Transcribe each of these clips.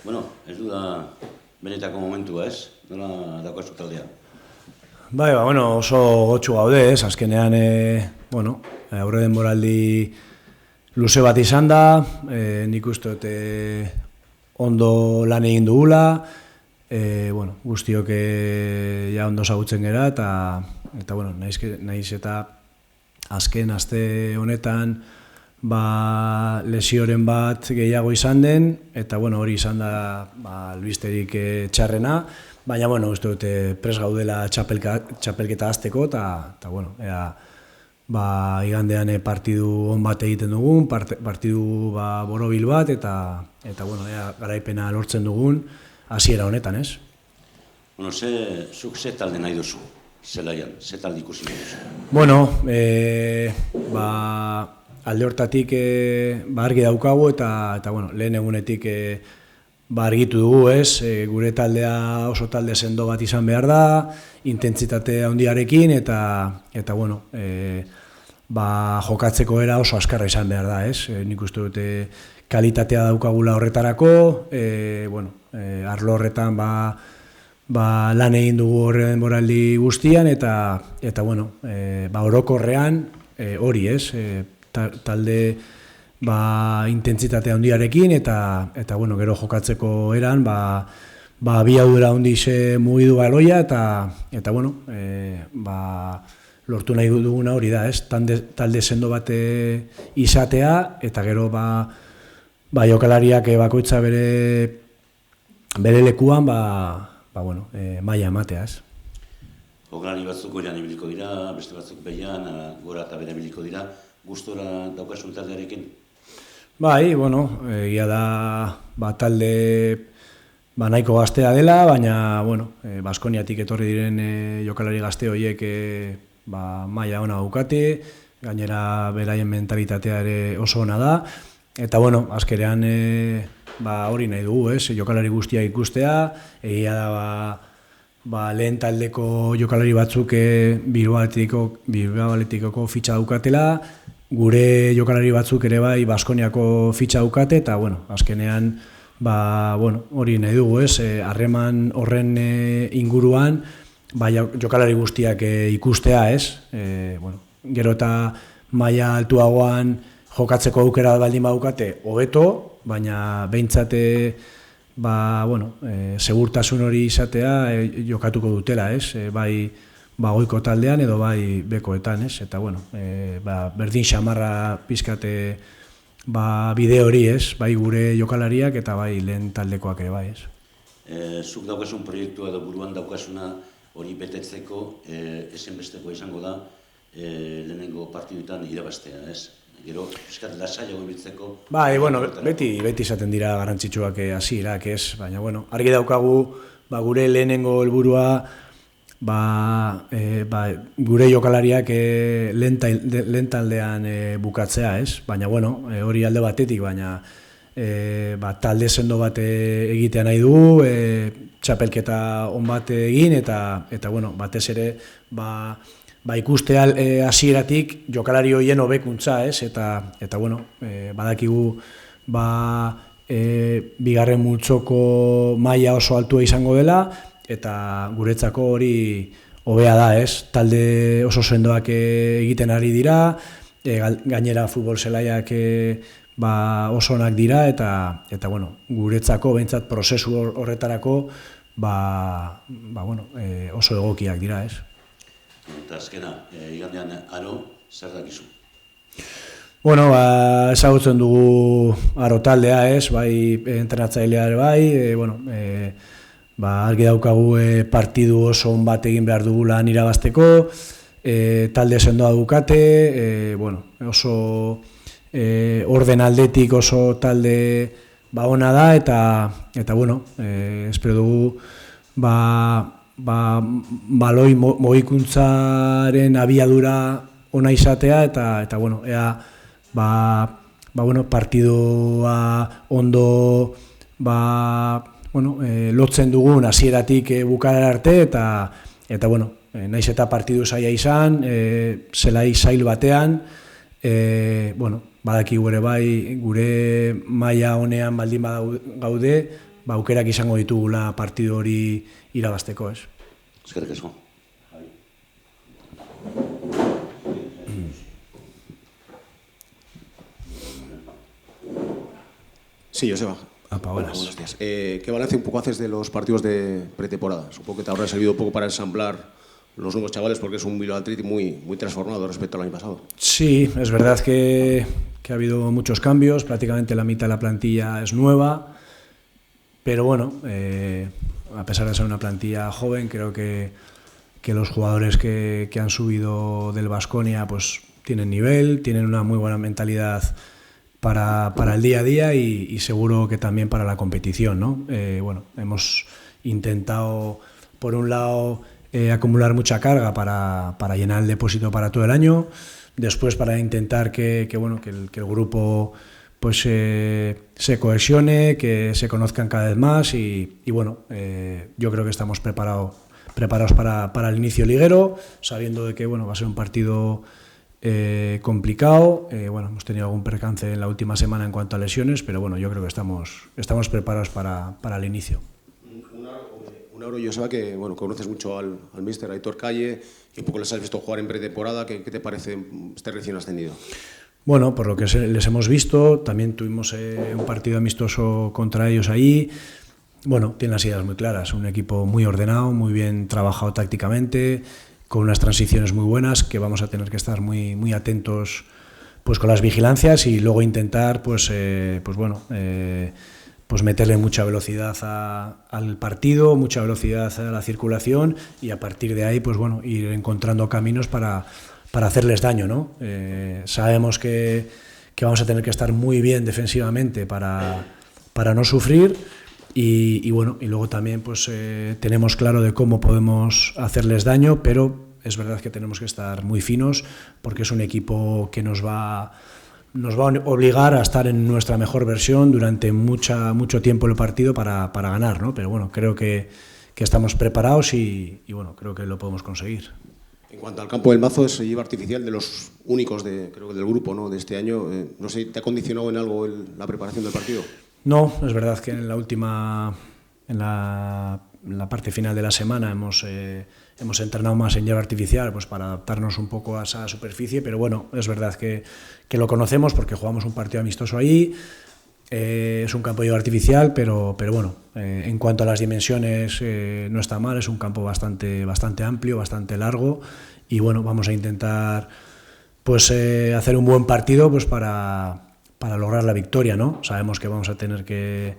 Bueno, ez du da benetako momentua ez? Nola daukazu taldea? Bueno, oso gotxu gaude, ez? Azkenean, aurre denboraldi luze bat izan da, nik uste dut ondo lan egin dugula, guztiok ja ondo zagutzen gera, eta nahiz eta azken aste honetan lesioren bat gehiago izan den, eta hori izan da albisterik txarrena, baina uste dut prest gaudela txapelketa hasteko, eta igandean partidu on bat egiten dugun, partidu borobil bat, eta garaipena lortzen dugun hasiera honetan, ez? Zuk ze talde nahi duzu, zelaian, ze talde ikusi duzu? Alde hortatik argi daukagu, eta lehen egunetik argitu dugu, ez? Gure taldea oso talde sendo bat izan behar da, intentsitate handiarekin, eta jokatzeko era oso azkarra izan behar da, ez? Nik uste dute kalitatea daukagula horretarako, arlo horretan lan egin dugu horren moraldi guztian, eta orokorrean hori, ez? Talde intentsitate handiarekin, eta gero jokatzeko eran, abiadura handize mugidu galoia, eta lortu nahi duguna hori da, ez? Talde sendo bat izatea, eta gero jokalariak bakoitza bere lekuan maila ematea, ez? Jokalari batzuk goian ibiliko dira, beste batzuk behian, gora eta bere ibiliko dira, gustora daukasun taldearekin? Egia da talde nahiko gaztea dela, baina Baskoniatik etorri diren jokalari gazte horiek maila ona daukate, gainera beraien mentalitatea ere oso ona da, eta azkenean hori nahi dugu, ez? Jokalari guztia ikustea, egia da lehen taldeko jokalari batzuk Bilbao Atletikoko fitxa daukatela, gure jokalari batzuk ere Baskoniako fitxa daukate, eta azkenean hori nahi dugu, ez? Harreman horren inguruan jokalari guztiak ikustea, ez? Gero eta maila altuagoan jokatzeko aukera baldin badukate hobeto, baina behintzate segurtasun hori izatea jokatuko dutela, ez? Goiko taldean edo bekoetan, ez? Eta berdin xamarra pizkate bide hori, ez? Gure jokalariak eta lehen taldekoak ere, ez? Zuk daukasun proiektua edo buruan daukasuna hori betetzeko ezinbesteko izango da lehenengo partiduetan irabaztea, ez? Gero, piskat lasaiago ibiltzeko... Beti izaten dira garrantzitsuak hasierak, ez? Baina, argi daukagu gure lehenengo helburua gure jokalariak lehen taldean bukatzea, ez? Baina, hori alde batetik, baina talde sendo bat egitea nahi dugu, txapelketa on bat egin, eta batez ere ikustea hasieratik jokalari horien hobekuntza, ez? Eta badakigu bigarren multzoko maila oso altua izango dela, eta guretzako hori hobea da, ez? Talde oso sendoak egiten ari dira, gainera futbol zelaiak oso onak dira, eta guretzako behintzat prozesu horretarako oso egokiak dira, ez? Eta azkena, igandean Aro, zer dakizu? Ezagutzen dugu Aro taldea, ez? Entrenatzailea ere argi daukagu partidu oso on bat egin behar dugula irabazteko, talde sendoa dukate, oso orden aldetik oso talde ona da, eta espero dugu baloi mugikuntzaren abiadura ona izatea, eta partidua ondo lotzen dugun hasieratik bukaera arte, eta naiz eta partidu zaila izan, zelai zail batean, badakigu ere gure maila honean baldin gaude, aukerak izango ditugula partidu hori irabazteko, ez? Eskerrik asko. Sí, Joseba. Buenos días. ¿Qué balance un poco haces de los partidos de pretemporada? Supongo que te habrá servido un poco para ensamblar los nuevos chavales, porque es un Bilbao Athletic muy transformado respecto al año pasado. Sí, es verdad que ha habido muchos cambios, prácticamente la mitad de la plantilla es nueva, pero bueno, a pesar de ser una plantilla joven, creo que los jugadores que han subido del Baskonia pues tienen nivel, tienen una muy buena mentalidad para el día a día y seguro que también para la competición, ¿no? Bueno, hemos intentado, por un lado, acumular mucha carga para llenar el depósito para todo el año, después para intentar que el grupo pues se cohesione, que se conozcan cada vez más y bueno, yo creo que estamos preparados para el inicio liguero, sabiendo de que bueno, va a ser un partido complicado. Bueno, hemos tenido algún percance en la última semana en cuanto a lesiones, pero bueno, yo creo que estamos preparados para el inicio. Un Euro, Joseba, que bueno, conoces mucho al míster Aitor Calle y un poco les has visto jugar en pretemporada. ¿Qué te parece este recién ascendido? Bueno, por lo que les hemos visto, también tuvimos un partido amistoso contra ellos ahí. Bueno, tienen las ideas muy claras, un equipo muy ordenado, muy bien trabajado tácticamente, con unas transiciones muy buenas, que vamos a tener que estar muy atentos pues con las vigilancias y luego intentar pues meterle mucha velocidad al partido, mucha velocidad a la circulación y a partir de ahí pues bueno, ir encontrando caminos para hacerles daño, ¿no? Sabemos que vamos a tener que estar muy bien defensivamente para no sufrir y bueno, y luego también pues tenemos claro de cómo podemos hacerles daño, pero es verdad que tenemos que estar muy finos porque es un equipo que nos va a obligar a estar en nuestra mejor versión durante mucho tiempo el partido para ganar, ¿no? Pero bueno, creo que estamos preparados y bueno, creo que lo podemos conseguir. En cuanto al campo del Mazo, es lleva artificial de los únicos creo que del grupo, ¿no? De este año. No sé, ¿te ha condicionado en algo la preparación del partido? No, es verdad que en la parte final de la semana hemos entrenado más en hierba artificial pues para adaptarnos un poco a esa superficie, pero bueno, es verdad que lo conocemos porque jugamos un partido amistoso ahí. Es un campo de hierba artificial, pero bueno, en cuanto a las dimensiones no está mal, es un campo bastante amplio, bastante largo y bueno, vamos a intentar pues hacer un buen partido pues para lograr la victoria, ¿no? Sabemos que vamos a tener que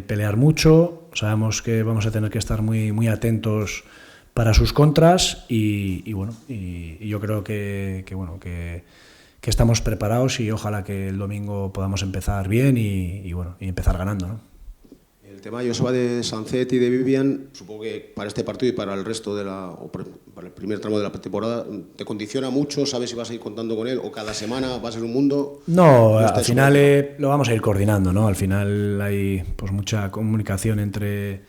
pelear mucho, sabemos que vamos a tener que estar muy atentos para sus contras y bueno, y yo creo que estamos preparados y ojalá que el domingo podamos empezar bien y empezar ganando, ¿no? El tema, Joseba, de Sancet y de Vivian, supongo que para este partido y para el resto para el primer tramo de la temporada, ¿te condiciona mucho? ¿Sabes si vas a ir contando con él o cada semana va a ser un mundo? No, al final lo vamos a ir coordinando, ¿no? Al final hay pues mucha comunicación entre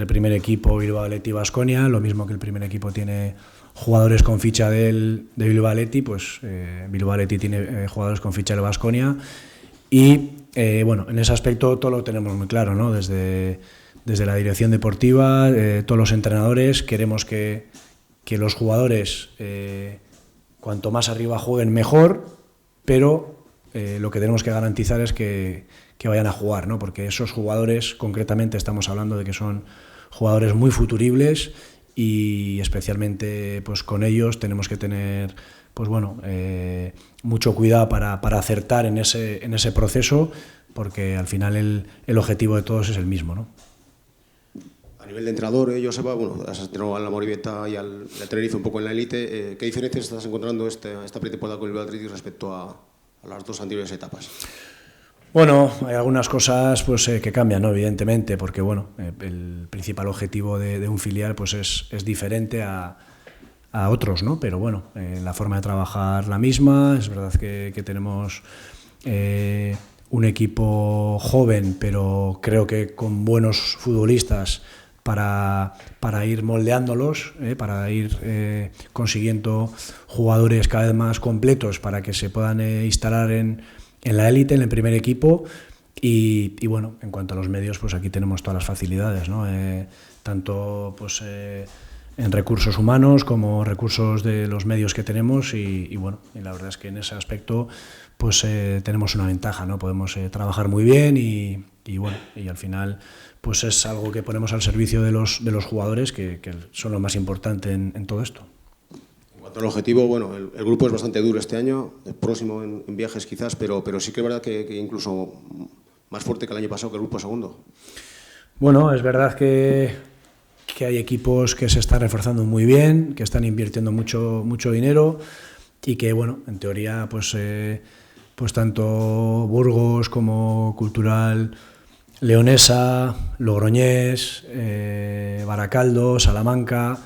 primer equipo, Bilbao Athletic y Baskonia, lo mismo que el primer equipo tiene jugadores con ficha de Bilbao Athletic, pues Bilbao Athletic tiene jugadores con ficha de Baskonia y bueno, en ese aspecto todo lo tenemos muy claro, ¿no? Desde la dirección deportiva, todos los entrenadores, queremos que los jugadores cuanto más arriba jueguen mejor, pero lo que tenemos que garantizar es que vayan a jugar, ¿no? Porque esos jugadores, concretamente estamos hablando de que son jugadores muy futuribles y especialmente pues con ellos tenemos que tener pues bueno, mucho cuidado para acertar en ese proceso, porque al final el objetivo de todos es el mismo, ¿no? A nivel de entrenador, Joseba, bueno, has entrenado al Amorebieta y al Tenerife un poco en la élite. ¿Qué diferencias estás encontrando esta pretemporada con el Bilbao Athletic respecto a las dos anteriores etapas? Bueno, hay algunas cosas pues, que cambian, ¿no? Evidentemente, porque bueno, el principal objetivo de un filial pues, es diferente a otros, ¿no? Pero bueno, la forma de trabajar la misma. Es verdad que tenemos un equipo joven, pero creo que con buenos futbolistas para ir moldeándolos, para ir consiguiendo jugadores cada vez más completos para que se puedan instalar en la élite, en el primer equipo. Y bueno, en cuanto a los medios, pues aquí tenemos todas las facilidades, ¿no? Tanto pues en recursos humanos como recursos de los medios que tenemos y bueno, y la verdad es que en ese aspecto pues tenemos una ventaja, ¿no? Podemos trabajar muy bien y bueno, y al final pues es algo que ponemos al servicio de los jugadores que son lo más importante en todo esto. En cuanto al objetivo, bueno, el grupo es bastante duro este año, el próximo en viajes quizás, pero sí que es verdad que incluso más fuerte que el año pasado, que el grupo segundo. Bueno, es verdad que hay equipos que se están reforzando muy bien, que están invirtiendo mucho dinero y que, bueno, en teoría, pues tanto Burgos como Cultural Leonesa, Logroñés, Baracaldo, Salamanca,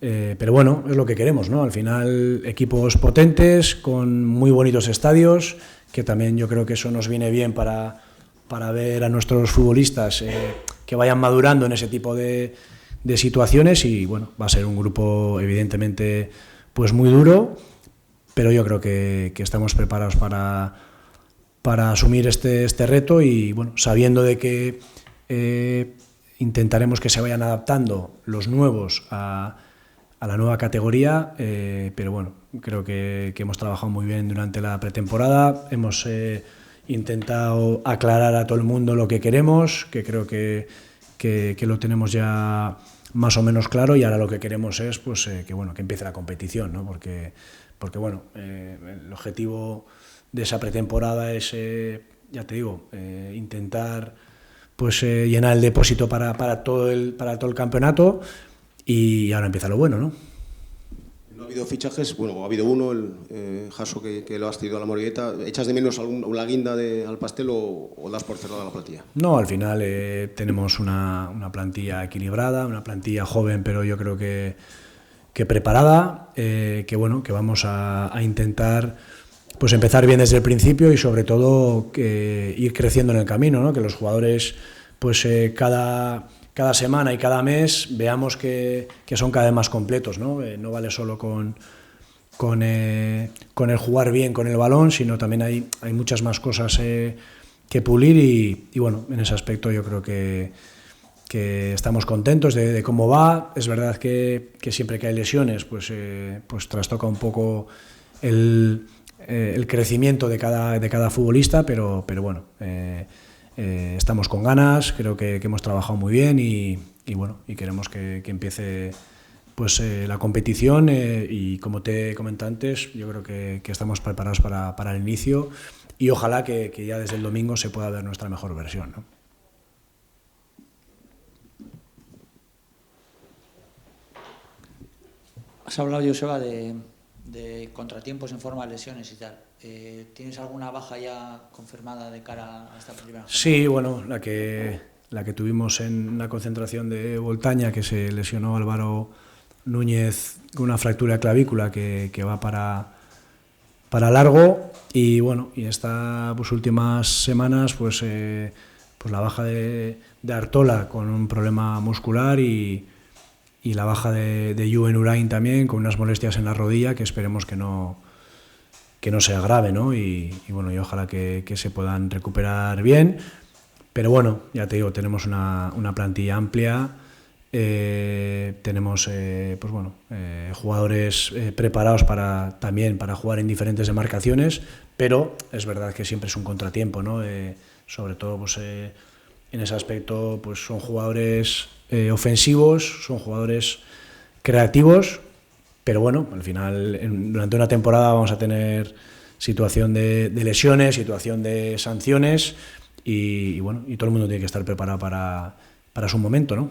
pero bueno, es lo que queremos, ¿no? Al final, equipos potentes, con muy bonitos estadios, que también yo creo que eso nos viene bien para ver a nuestros futbolistas que vayan madurando en ese tipo de situaciones y bueno, va a ser un grupo evidentemente pues muy duro, pero yo creo que estamos preparados para asumir este reto y bueno, sabiendo de que intentaremos que se vayan adaptando los nuevos a la nueva categoría, pero bueno, creo que hemos trabajado muy bien durante la pretemporada, hemos intentado aclarar a todo el mundo lo que queremos, que creo que lo tenemos ya más o menos claro y ahora lo que queremos es pues, que empiece la competición, ¿no? Porque bueno, el objetivo de esa pretemporada es, ya te digo, intentar pues, llenar el depósito para todo el campeonato y ahora empieza lo bueno, ¿no? No ha habido fichajes, bueno, ha habido uno, el Jaso que lo has traído a la Morigueta. ¿Echas de menos la guinda al pastel o das por cerrada la plantilla? No, al final tenemos una plantilla equilibrada, una plantilla joven, pero yo creo que preparada, que bueno, que vamos a intentar pues empezar bien desde el principio y sobre todo ir creciendo en el camino, ¿no? Que los jugadores pues cada semana y cada mes veamos que son cada vez más completos, ¿no? No vale solo con el jugar bien con el balón, sino también hay muchas más cosas que pulir y bueno, en ese aspecto yo creo que estamos contentos de cómo va. Es verdad que siempre que hay lesiones pues trastoca un poco el crecimiento de cada futbolista, pero bueno, estamos con ganas, creo que hemos trabajado muy bien y bueno, y queremos que empiece pues la competición y como te he comentado antes, yo creo que estamos preparados para el inicio y ojalá que ya desde el domingo se pueda ver nuestra mejor versión, ¿no? Has hablado, Joseba, de contratiempos en forma de lesiones y tal. ¿Tienes alguna baja ya confirmada de cara a esta primera jornada? Sí, bueno, la que tuvimos en una concentración de Voltaña, que se lesionó Álvaro Núñez con una fractura de clavícula que va para largo y bueno, y estas pues, últimas semanas pues la baja de Artola con un problema muscular y la baja de Juven Urain también con unas molestias en la rodilla que esperemos que no sea grave, ¿no? Y bueno, y ojalá que se puedan recuperar bien. Pero bueno, ya te digo, tenemos una plantilla amplia, tenemos pues bueno, jugadores preparados también para jugar en diferentes demarcaciones, pero es verdad que siempre es un contratiempo, ¿no? Sobre todo pues, en ese aspecto pues son jugadores ofensivos, son jugadores creativos, pero bueno, al final durante una temporada vamos a tener situación de lesiones, situación de sanciones y bueno, y todo el mundo tiene que estar preparado para su momento, ¿no?